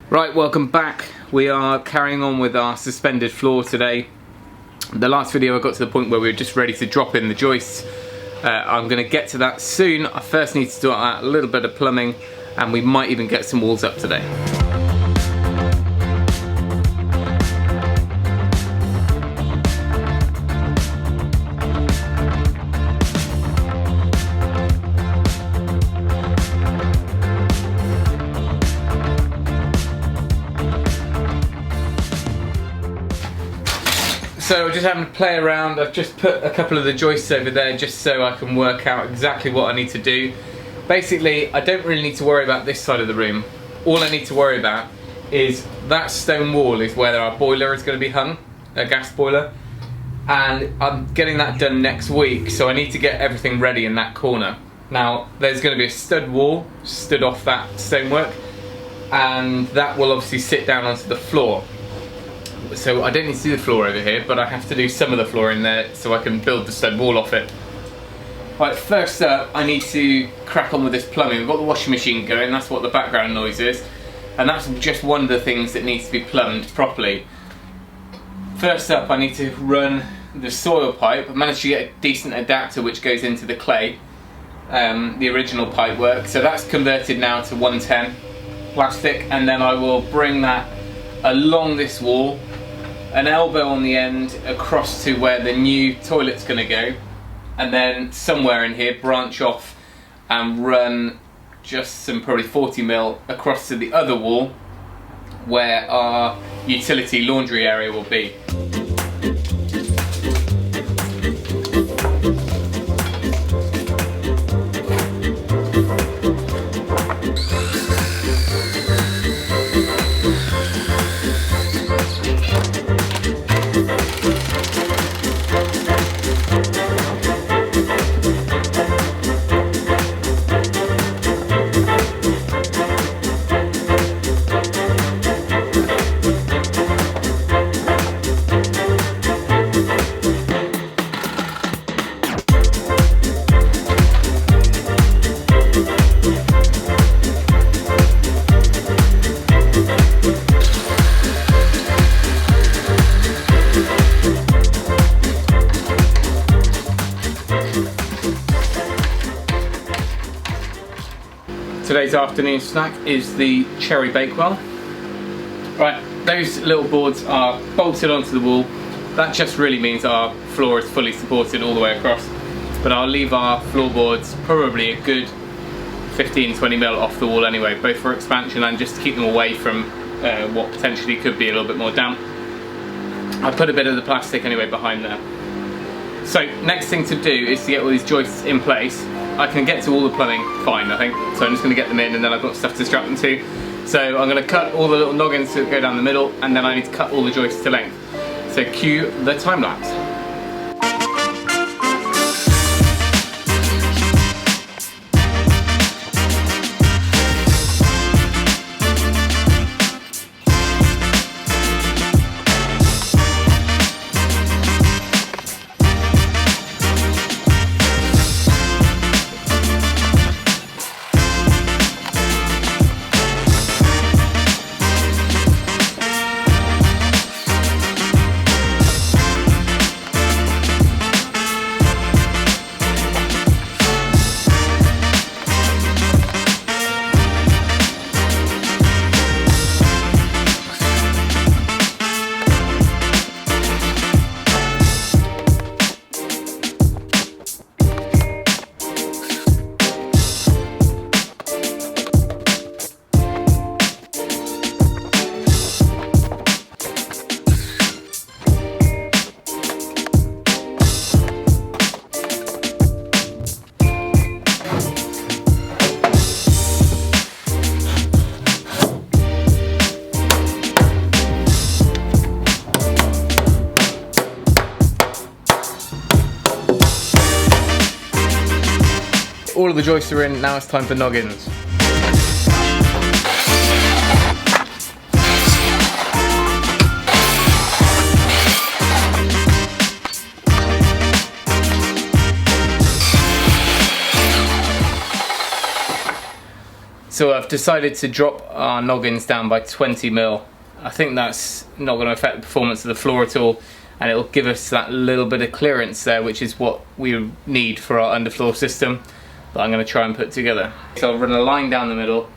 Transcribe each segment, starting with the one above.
Right, welcome back. We are carrying on with our suspended floor today. The last video I got to the point where we were just ready to drop in the joists. I'm going to get to that soon. I first need to do a little bit of plumbing and we might even get some walls up today. So just having to play around, I've just put a couple of the joists over there just so I can work out exactly what I need to do. Basically, I don't really need to worry about this side of the room. All I need to worry about is that stone wall is where our boiler is going to be hung, a gas boiler. And I'm getting that done next week, so I need to get everything ready in that corner. Now, there's going to be a stud wall stood off that stonework, and that will obviously sit down onto the floor. So I don't need to do the floor over here, but I have to do some of the floor in there so I can build the stud wall off it. Right, first up I need to crack on with this plumbing. We've got the washing machine going, that's what the background noise is. And that's just one of the things that needs to be plumbed properly. First up I need to run the soil pipe. I managed to get a decent adapter which goes into the clay. The original pipe work. So that's converted now to 110 plastic, and then I will bring that along this wall, an elbow on the end across to where the new toilet's going to go, and then somewhere in here branch off and run just some probably 40mm across to the other wall where our utility laundry area will be. Today's afternoon snack is the cherry bakewell. Right, those little boards are bolted onto the wall. That just really means our floor is fully supported all the way across. But I'll leave our floorboards probably a good 15-20mm off the wall anyway, both for expansion and just to keep them away from what potentially could be a little bit more damp. I put a bit of the plastic anyway behind there. So next thing to do is to get all these joists in place. I can get to all the plumbing fine, I think, so I'm just going to get them in and then I've got stuff to strap them to. So I'm going to cut all the little noggins that go down the middle, and then I need to cut all the joists to length. So cue the time lapse. All of the joists are in, now it's time for noggins. So I've decided to drop our noggins down by 20mm. I think that's not going to affect the performance of the floor at all, and it'll give us that little bit of clearance there, which is what we need for our underfloor system that I'm going to try and put together. So I'll run a line down the middle,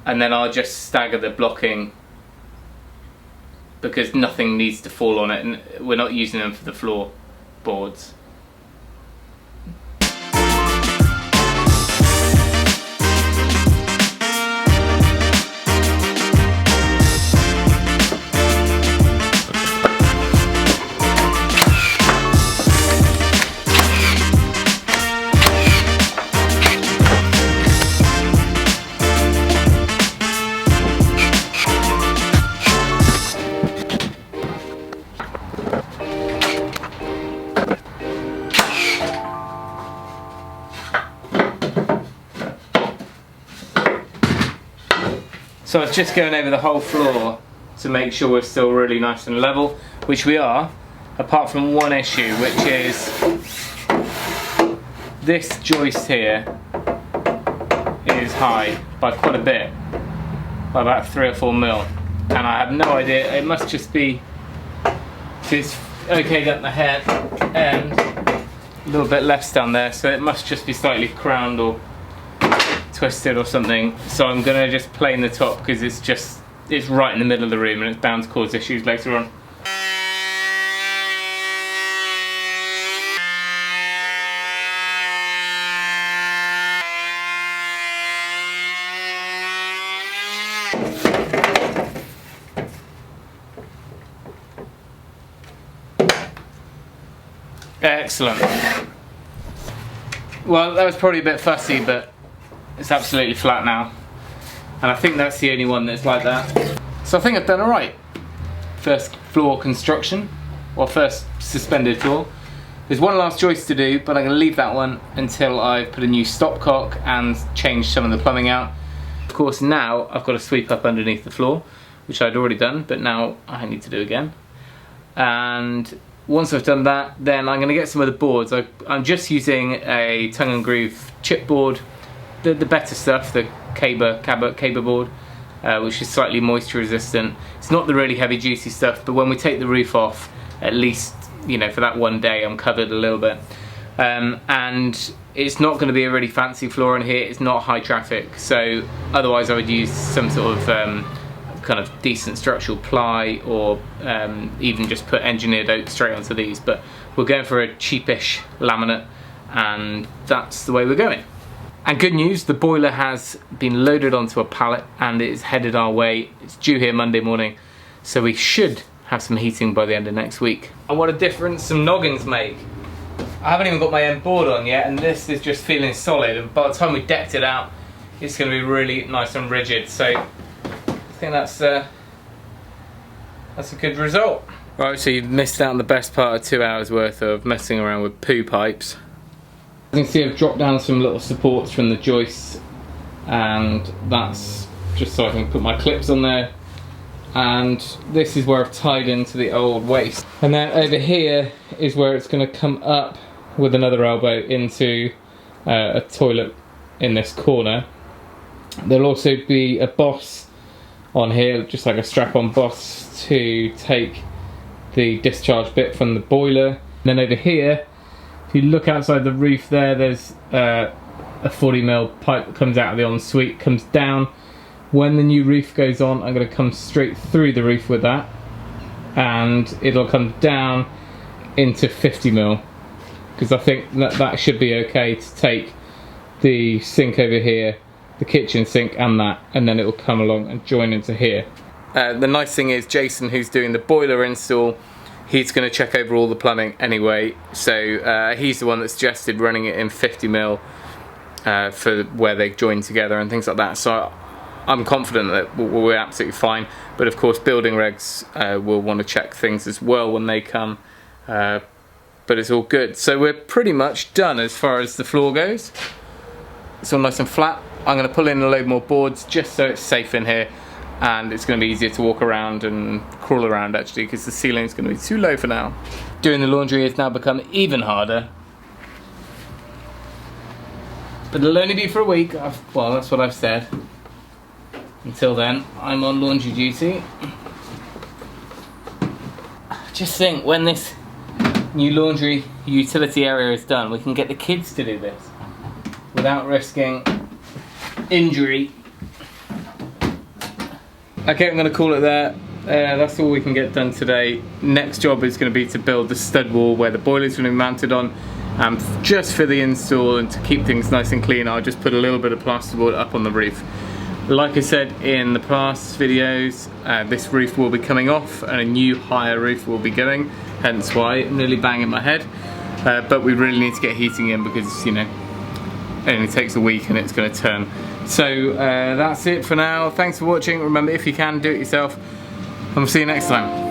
and then I'll just stagger the blocking because nothing needs to fall on it, and we're not using them for the floor boards. So I was just going over the whole floor to make sure we're still really nice and level, which we are, apart from one issue, which is this joist here is high by quite a bit, by about 3 or 4mm, and I have no idea, it must just be, it's okay at the head end, a little bit less down there, so it must just be slightly crowned or twisted or something. So I'm gonna just plane the top because it's right in the middle of the room and it's bound to cause issues later on. Excellent. Well, that was probably a bit fussy, but it's absolutely flat now, and I think that's the only one that's like that. So I think I've done alright. First floor construction, or first suspended floor. There's one last joist to do, but I'm going to leave that one until I've put a new stopcock and changed some of the plumbing out. Of course, now I've got to sweep up underneath the floor, which I'd already done, but now I need to do again. And once I've done that, then I'm going to get some of the boards. I'm just using a tongue and groove chipboard, the better stuff, the Caber board, which is slightly moisture resistant. It's not the really heavy juicy stuff, but when we take the roof off, at least, you know, for that one day I'm covered a little bit. And it's not going to be a really fancy floor in here, it's not high traffic, so otherwise I would use some sort of kind of decent structural ply, or even just put engineered oak straight onto these, but we're going for a cheapish laminate, and that's the way we're going. And good news, the boiler has been loaded onto a pallet and it is headed our way. It's due here Monday morning, so we should have some heating by the end of next week. And what a difference some noggins make. I haven't even got my end board on yet, and this is just feeling solid, and by the time we decked it out, it's going to be really nice and rigid, so I think that's a good result. Right, so you've missed out on the best part of 2 hours worth of messing around with poo pipes. You can see I've dropped down some little supports from the joists, and that's just so I can put my clips on there, and this is where I've tied into the old waste. And then over here is where it's going to come up with another elbow into a toilet in this corner. There'll also be a boss on here, just like a strap-on boss to take the discharge bit from the boiler. And then over here, if you look outside the roof there, there's a 40mm pipe that comes out of the ensuite, comes down. When the new roof goes on, I'm going to come straight through the roof with that, and it'll come down into 50mm, because I think that should be okay to take the sink over here, the kitchen sink and that, and then it will come along and join into here. The nice thing is Jason, who's doing the boiler install, he's going to check over all the plumbing anyway, so he's the one that suggested running it in 50mm for where they join together and things like that, so I'm confident that we're absolutely fine. But of course building regs will want to check things as well when they come, but it's all good. So we're pretty much done as far as the floor goes. It's all nice and flat. I'm going to pull in a load more boards just so it's safe in here, and it's going to be easier to walk around and crawl around actually, because the ceiling is going to be too low for now. Doing the laundry has now become even harder, it'll only be for a week. Well, that's what I've said. Until then, I'm on laundry duty. Just think, when this new laundry utility area is done, we can get the kids to do this without risking injury. Okay, I'm going to call it there. That's all we can get done today. Next job is going to be to build the stud wall where the boiler's going to be mounted on. Just for the install and to keep things nice and clean, I'll just put a little bit of plasterboard up on the roof. Like I said in the past videos, this roof will be coming off and a new higher roof will be going, hence why I'm nearly banging my head. But we really need to get heating in because, you know, it only takes a week and it's going to turn. So that's it for now. Thanks for watching. Remember, if you can, do it yourself. And we'll see you next time.